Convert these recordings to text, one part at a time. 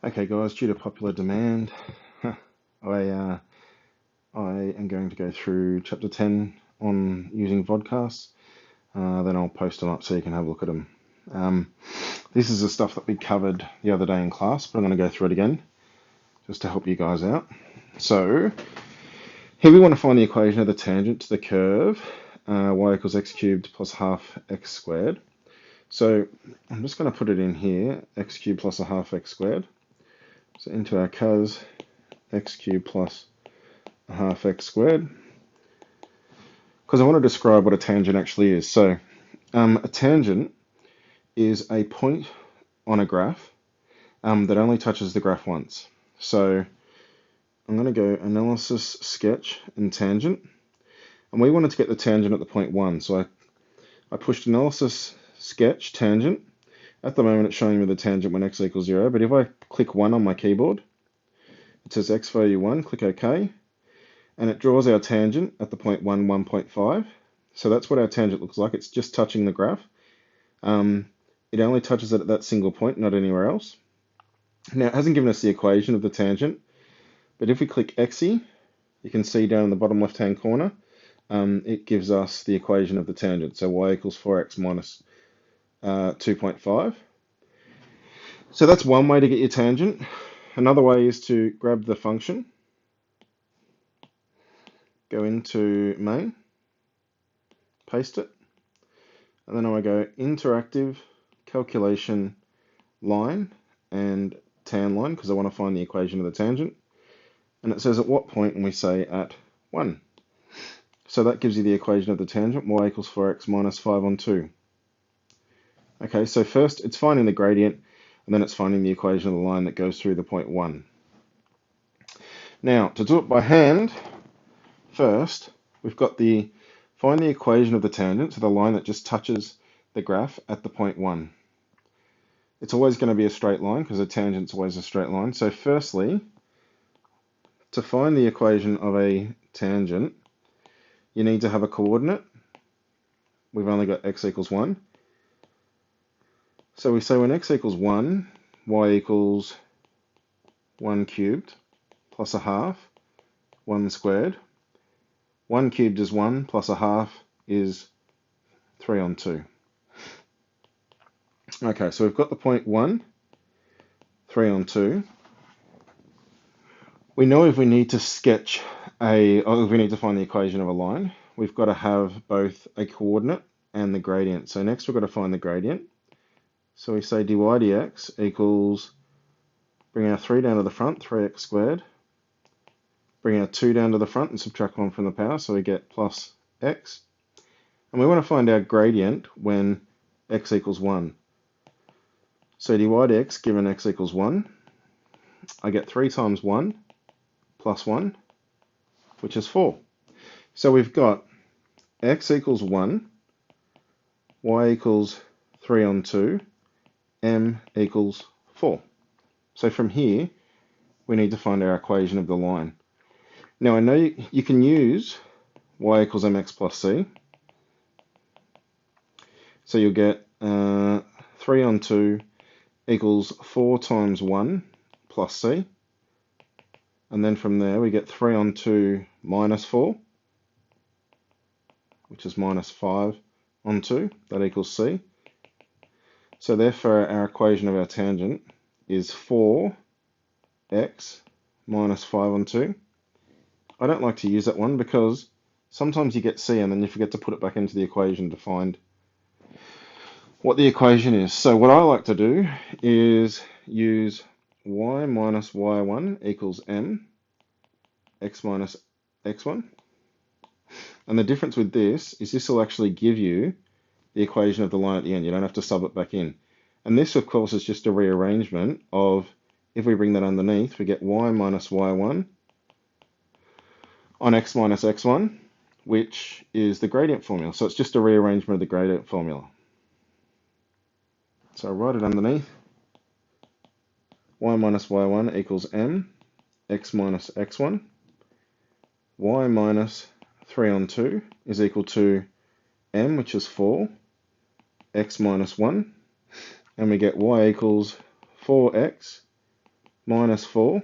Okay, guys, due to popular demand, I am going to go through chapter 10 on using vodcasts. Then I'll post them up so you can have a look at them. This is the stuff that we covered the other day in class, but I'm going to go through it again just to help you guys out. So here we want to find the equation of the tangent to the curve y equals x cubed plus half x squared. So I'm just going to put it in here, x cubed plus a half x squared. So into our cos x cubed plus a half x squared, because I want to describe what a tangent actually is. So a tangent is a point on a graph that only touches the graph once. So I'm going to go analysis, sketch, and tangent. And we wanted to get the tangent at the point 1. So I pushed analysis, sketch, tangent. At the moment, it's showing me the tangent when x equals 0. But if I click 1 on my keyboard, it says x value 1, click OK. And it draws our tangent at the point 1, 1.5. So that's what our tangent looks like. It's just touching the graph. It only touches it at that single point, not anywhere else. Now, it hasn't given us the equation of the tangent, but if we click XE, you can see down in the bottom left-hand corner, it gives us the equation of the tangent. So y equals 4x minus 2.5. So that's one way to get your tangent. Another way is to grab the function, go into main, paste it, and then I go interactive, calculation, line, and tan line, because I want to find the equation of the tangent. And it says at what point, and we say at 1. So that gives you the equation of the tangent, y equals 4x minus 5 on 2. Okay, so first it's finding the gradient, and then it's finding the equation of the line that goes through the point 1. Now, to do it by hand, first, we've got find the equation of the tangent, so the line that just touches the graph at the point 1. It's always going to be a straight line, because a tangent's always a straight line. So firstly, to find the equation of a tangent, you need to have a coordinate. We've only got x equals 1. So we say when x equals 1, y equals 1 cubed plus a half, 1 squared. 1 cubed is 1 plus a half is 3 on 2. Okay, so we've got the point 1, 3 on 2. We know if we need to sketch or if we need to find the equation of a line, we've got to have both a coordinate and the gradient. So next we've got to find the gradient. So we say dy dx equals, bring our 3 down to the front, 3x squared. Bring our 2 down to the front and subtract 1 from the power, so we get plus x. And we want to find our gradient when x equals 1. So dy dx given x equals 1, I get 3 times 1 plus 1, which is 4. So we've got x equals 1, y equals 3 on 2, m equals 4. So from here, we need to find our equation of the line. Now I know you can use y equals mx plus c. So you'll get 3 on 2 equals 4 times 1 plus c. And then from there we get 3 on 2 minus 4, which is minus 5 on 2. That equals c. So therefore our equation of our tangent is 4x minus 5 on 2. I don't like to use that one because sometimes you get c and then you forget to put it back into the equation to find what the equation is. So what I like to do is use y minus y1 equals m, x minus x1. And the difference with this is this will actually give you the equation of the line at the end. You don't have to sub it back in. And this, of course, is just a rearrangement of, if we bring that underneath, we get y minus y1 on x minus x1, which is the gradient formula. So it's just a rearrangement of the gradient formula. So I write it underneath. Y minus y1 equals m, x minus x1. Y minus 3 on 2 is equal to m, which is 4, x minus 1. And we get y equals 4x minus 4.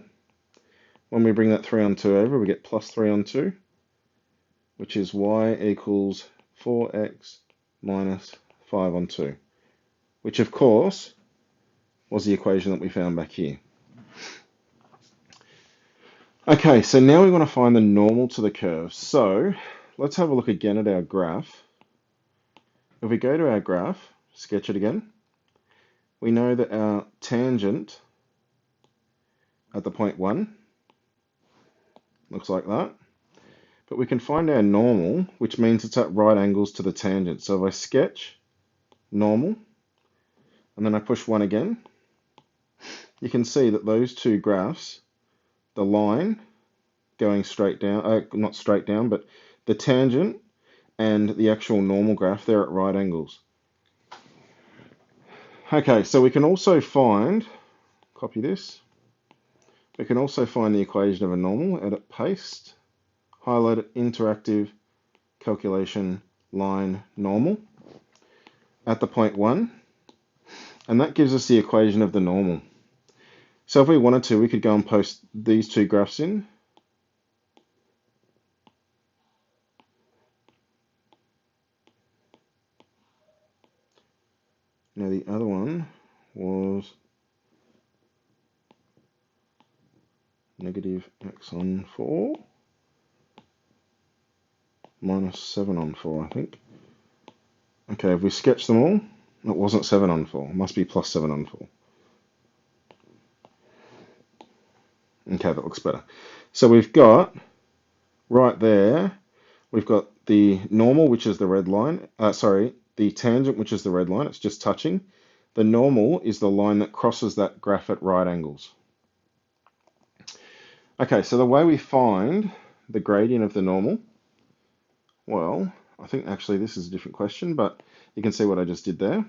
When we bring that 3 on 2 over, we get plus 3 on 2, which is y equals 4x minus 5 on 2, which of course was the equation that we found back here. Okay, so now we want to find the normal to the curve. So let's have a look again at our graph. If we go to our graph, sketch it again, we know that our tangent at the point 1 looks like that. But we can find our normal, which means it's at right angles to the tangent. So if I sketch normal, and then I push 1 again, you can see that those two graphs, the line going straight down, not straight down, but the tangent and the actual normal graph, they're at right angles. Okay, so we can also find, copy this, we can also find the equation of a normal, edit, paste, highlight it, interactive calculation line normal at the point 1, and that gives us the equation of the normal. So if we wanted to, we could go and post these two graphs in. Now the other one was negative x on 4 minus 7 on 4, I think. Okay, if we sketch them all, it wasn't 7 on 4. It must be plus 7 on 4. Okay, that looks better. So we've got, right there, we've got the normal, which is the red line. The tangent, which is the red line. It's just touching. The normal is the line that crosses that graph at right angles. Okay, so the way we find the gradient of the normal, well, I think actually this is a different question, but you can see what I just did there.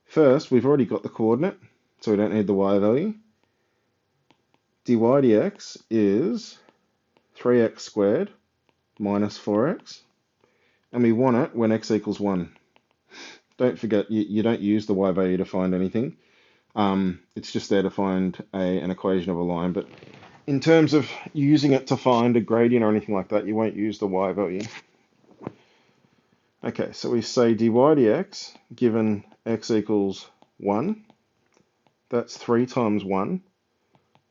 First, we've already got the coordinate, so we don't need the y value. dy dx is 3x squared minus 4x, and we want it when x equals 1. Don't forget, you don't use the y value to find anything. It's just there to find an equation of a line, but in terms of using it to find a gradient or anything like that, you won't use the y value. Okay, so we say dy dx, given x equals 1, that's 3 times 1,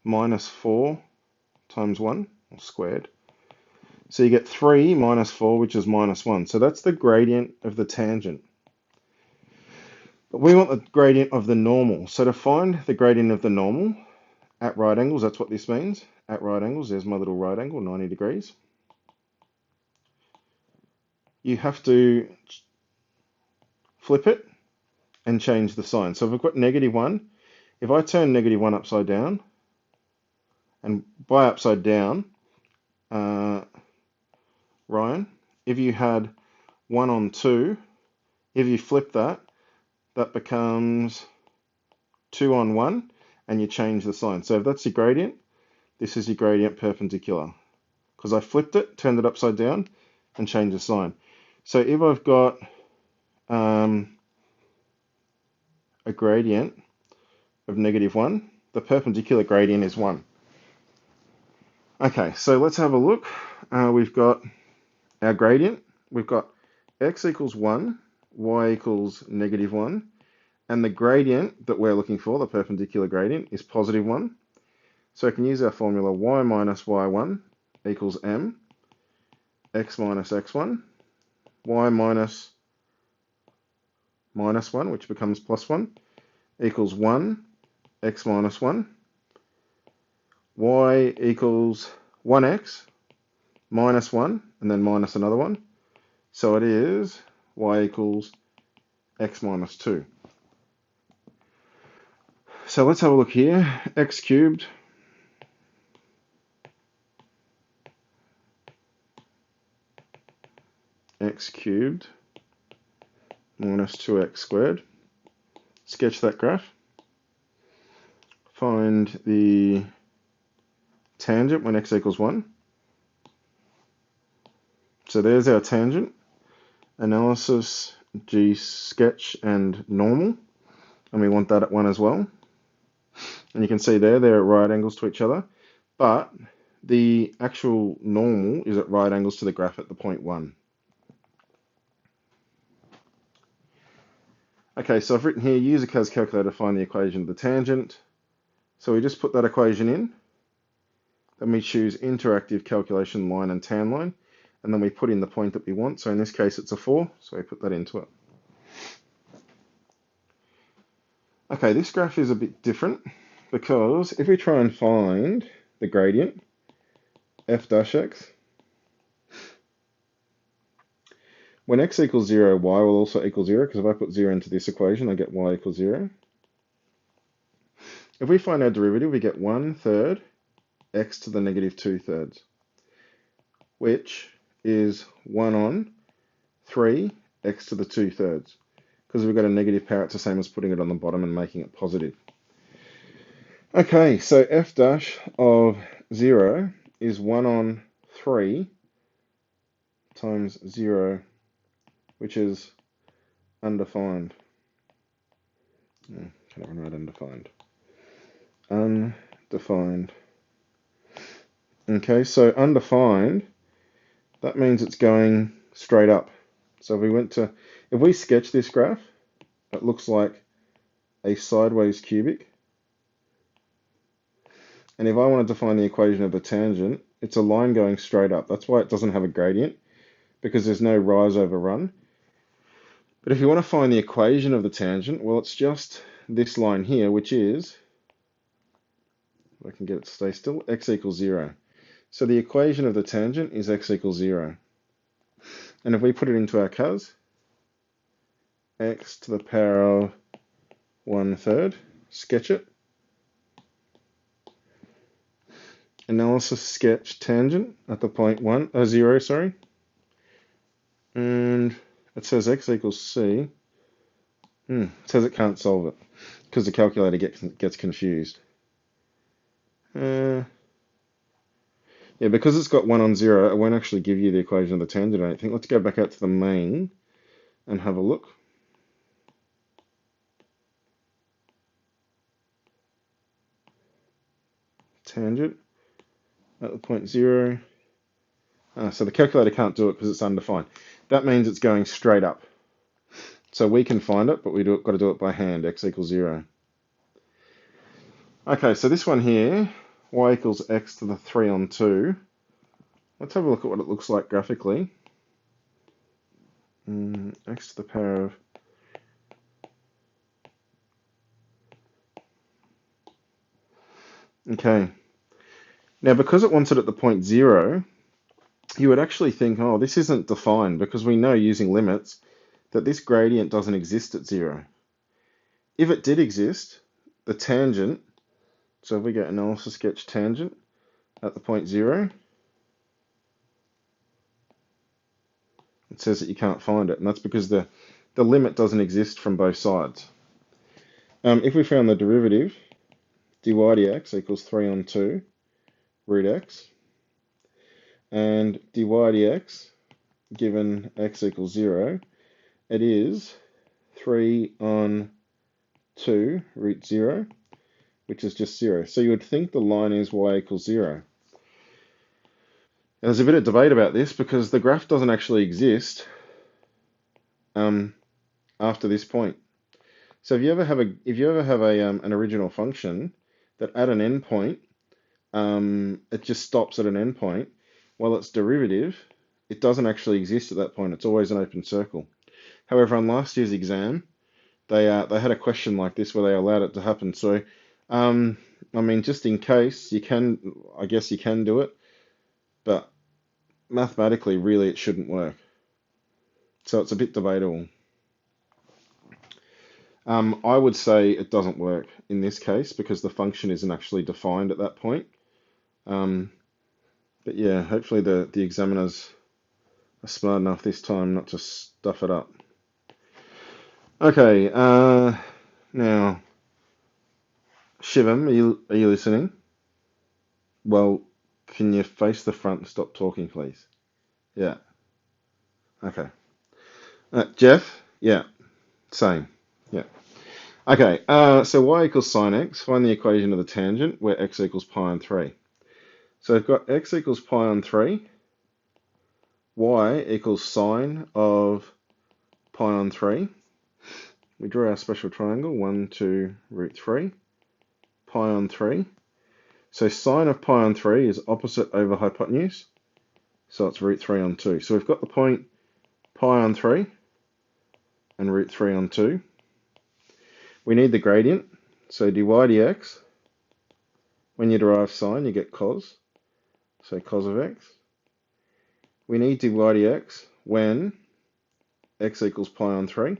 minus 4 times 1, or squared. So you get 3 minus 4, which is minus 1. So that's the gradient of the tangent. But we want the gradient of the normal. So to find the gradient of the normal at right angles, that's what this means. At right angles, there's my little right angle, 90 degrees. You have to flip it and change the sign. So if I've got negative 1, if I turn negative 1 upside down, and by upside down, Ryan, if you had 1 on 2, if you flip that, that becomes 2 on 1, and you change the sign. So if that's your gradient, this is your gradient perpendicular. Because I flipped it, turned it upside down, and changed the sign. So if I've got a gradient of negative 1, the perpendicular gradient is 1. Okay, so let's have a look. We've got our gradient. We've got x equals 1, y equals negative 1, and the gradient that we're looking for, the perpendicular gradient, is positive 1. So I can use our formula y minus y1 equals m, x minus x1, y minus minus 1, which becomes plus 1, equals 1, x minus 1, y equals 1x minus 1, and then minus another 1. So it is y equals x minus 2. So let's have a look here. X cubed minus 2x squared. Sketch that graph. Find the tangent when x equals 1. So there's our tangent. Analysis, G sketch and normal. And we want that at 1 as well. And you can see there, they're at right angles to each other, but the actual normal is at right angles to the graph at the point 1. Okay, so I've written here, use a CAS calculator to find the equation of the tangent. So we just put that equation in, then we choose interactive calculation line and tan line, and then we put in the point that we want. So in this case, it's a 4, so we put that into it. Okay, this graph is a bit different because if we try and find the gradient, f dash x, when x equals 0, y will also equal 0, because if I put 0 into this equation, I get y equals 0. If we find our derivative, we get 1/3 x to the negative 2/3, which is 1 on 3 x to the 2/3. Because we've got a negative power, it's the same as putting it on the bottom and making it positive. Okay, so f dash of 0 is 1 on 3 times 0, which is undefined. Can I write undefined? Undefined. Okay, so undefined, that means it's going straight up. So if we sketch this graph, it looks like a sideways cubic. And if I wanted to find the equation of the tangent, it's a line going straight up. That's why it doesn't have a gradient, because there's no rise over run. But if you want to find the equation of the tangent, well, it's just this line here, which is, if I can get it to stay still, x equals 0. So the equation of the tangent is x equals 0. And if we put it into our CAS, x to the power of 1/3, sketch it. Analysis sketch tangent at the point 0, sorry. And it says x equals c. It says it can't solve it because the calculator gets confused. Yeah, because it's got 1 on 0, it won't actually give you the equation of the tangent, I don't think. Let's go back out to the main and have a look. Tangent at the point 0. So the calculator can't do it because it's undefined. That means it's going straight up. So we can find it, but we've got to do it by hand, x equals 0. Okay, so this one here, y equals x to the 3 on 2. Let's have a look at what it looks like graphically. X to the power of... Okay. Now, because it wants it at the point 0, you would actually think, oh, this isn't defined, because we know using limits that this gradient doesn't exist at 0. If it did exist, the tangent, so if we get analysis sketch tangent at the point 0, it says that you can't find it, and that's because the limit doesn't exist from both sides. If we found the derivative, dy dx equals 3 on 2 root x, and dy dx, given x equals 0, it is 3 on 2 root 0, which is just 0. So you would think the line is y equals 0. And there's a bit of debate about this because the graph doesn't actually exist after this point. So if you ever have an original function that at an endpoint it just stops at an endpoint, well, its derivative, it doesn't actually exist at that point. It's always an open circle. However, on last year's exam, they had a question like this where they allowed it to happen. So, I mean, just in case, I guess you can do it, but mathematically, really, it shouldn't work. So it's a bit debatable. I would say it doesn't work in this case because the function isn't actually defined at that point. But yeah, hopefully the examiners are smart enough this time not to stuff it up. Okay, now, Shivam, are you listening? Well, can you face the front and stop talking, please? Yeah. Okay. Jeff? Yeah. Same. Yeah. Okay, so y equals sine x. Find the equation of the tangent where x equals pi on 3. So we've got x equals pi on 3. Y equals sine of pi on 3. We draw our special triangle, 1, 2, root 3. Pi on 3. So sine of pi on 3 is opposite over hypotenuse. So it's root 3 on 2. So we've got the point pi on 3 and root 3 on 2. We need the gradient. So dy dx, when you derive sine, you get cos. So cos of x. We need dy dx when x equals pi on 3.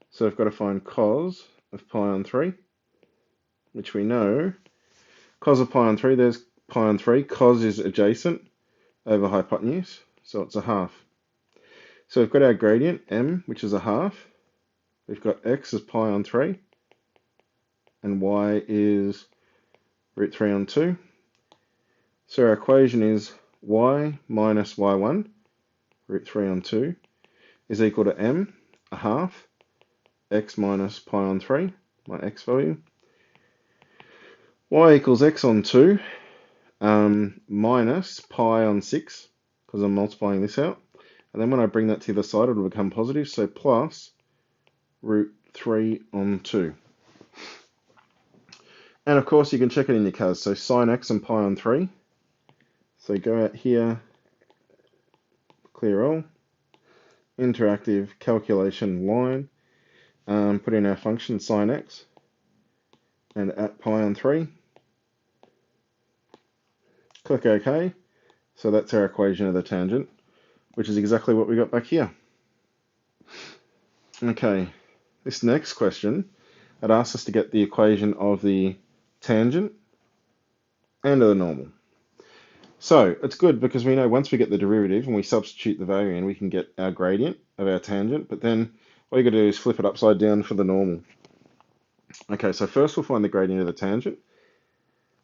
So we've got to find cos of pi on 3, which we know. Cos of pi on 3, there's pi on 3. Cos is adjacent over hypotenuse, so it's a half. So we've got our gradient, m, which is a half. We've got x as pi on 3, and y is root 3 on 2. So our equation is y minus y1, root 3 on 2, is equal to m, a half, x minus pi on 3, my x value. Y equals x on 2 minus pi on 6, because I'm multiplying this out. And then when I bring that to the other side, it'll become positive, so plus root 3 on 2. And of course, you can check it in your CAS. So sine x and pi on 3. So go out here, clear all, interactive calculation line, put in our function sine x, and at pi on 3. Click OK. So that's our equation of the tangent, which is exactly what we got back here. Okay, this next question, it asks us to get the equation of the tangent and of the normal. So it's good because we know once we get the derivative and we substitute the value in, we can get our gradient of our tangent, but then all you got to do is flip it upside down for the normal. Okay, so first we'll find the gradient of the tangent.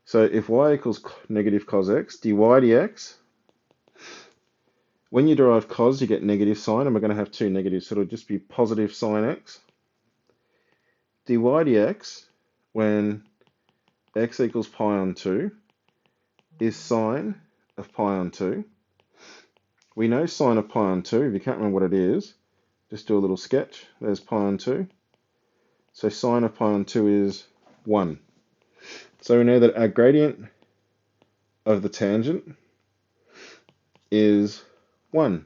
So if y equals negative cos x, dy dx, when you derive cos, you get negative sine, and we're going to have two negatives, so it'll just be positive sine x. Dy dx, when x equals pi on 2, is sine of pi on 2. We know sine of pi on 2. If you can't remember what it is, just do a little sketch. There's pi on 2. So sine of pi on 2 is 1. So we know that our gradient of the tangent is 1.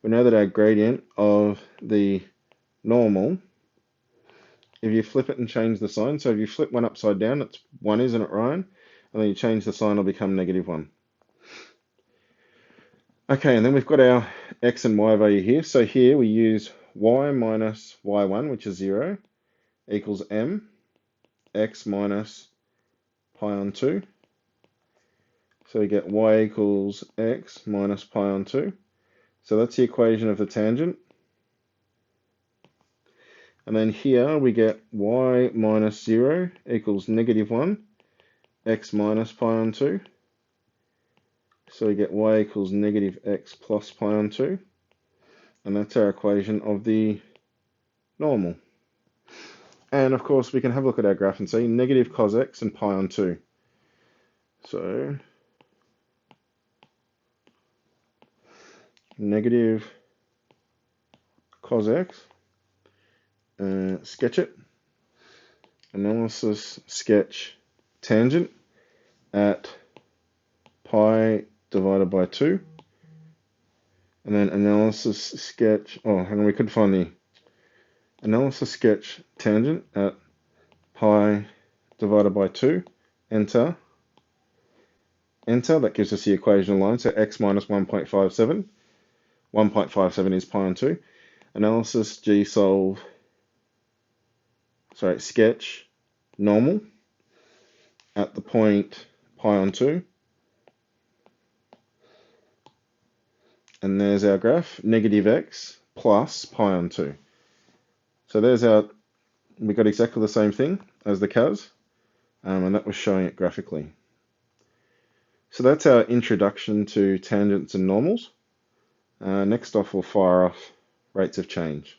We know that our gradient of the normal, if you flip it and change the sign, so if you flip one upside down, it's 1, isn't it, Ryan? And then you change the sign, it'll become negative 1. Okay, and then we've got our x and y value here. So here we use y minus y1, which is 0, equals m, x minus pi on 2. So we get y equals x minus pi on 2. So that's the equation of the tangent. And then here we get y minus 0 equals negative 1, x minus pi on 2. So we get y equals negative x plus pi on 2. And that's our equation of the normal. And of course, we can have a look at our graph and see negative cos x and pi on 2. So negative cos x, sketch it, analysis sketch tangent at pi divided by 2, and then analysis sketch, hang on, we could find the analysis sketch tangent at pi divided by 2, enter, that gives us the equation line, so x minus 1.57, 1.57 is pi on 2, analysis sketch normal at the point pi on 2, and there's our graph, negative x plus pi on 2. So there's we got exactly the same thing as the CAS, and that was showing it graphically. So that's our introduction to tangents and normals. Next off, we'll fire off rates of change.